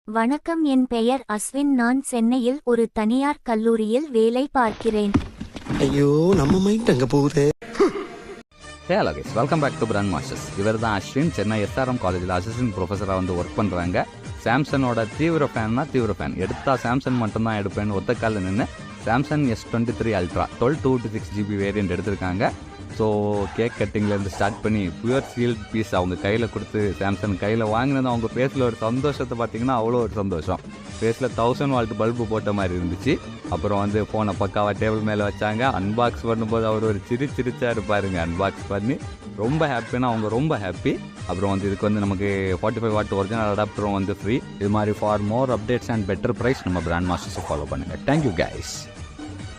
வணக்கம், என் பெயர் அஸ்வின். நான் சென்னையில் ஒரு தனியார் கல்லூரியில் வேலை பார்க்கிறேன். ஐயோ, நம்ம மைண்ட் அங்க போகுது. Hello guys, welcome back to brand masters. இவர் தான் அஸ்வின். சென்னை SRM காலேஜில் அசிஸ்டன்ட் ப்ரொஃபஸராக வந்து ஒர்க் பண்ணுறாங்க. சாம்சங்கோட தீவிர ஃபேன். எடுத்தால் சாம்சங் மட்டும்தான் எடுப்பேன்னு ஒத்த காலில் நின்று Samsung S23 Ultra 12/256GB variant எடுத்திருக்காங்க. ஸோ கேக் கட்டிங்லேருந்து ஸ்டார்ட் பண்ணி பியூர் சீல்ட் பீஸ் அவங்க கையில் கொடுத்து சாம்சங் கையில் வாங்கினது அவங்க ஃபேஸில் ஒரு சந்தோஷத்தை பார்த்தீங்கன்னா அவ்வளோ ஒரு சந்தோஷம். ஃபேஸில் 1000 வால்ட் பல்பு போட்ட மாதிரி இருந்துச்சு. அப்புறம் வந்து ஃபோனை பக்காவாக டேபிள் மேலே வச்சாங்க. அன்பாக்ஸ் பண்ணும்போது அவர் ஒரு சிரிச்சா இருப்பாருங்க. அன்பாக்ஸ் பண்ணி ரொம்ப ஹாப்பின்னா அவங்க ரொம்ப ஹாப்பி. அப்புறம் வந்து இதுக்கு வந்து நமக்கு 45 வாட் ஒரிஜினல் அடாப்டரும் வந்து ஃப்ரீ. இது மாதிரி for more updates and better price நம்ம பிராண்ட் மாஸ்டர்ஸை ஃபாலோ பண்ணுங்கள். Thank you guys.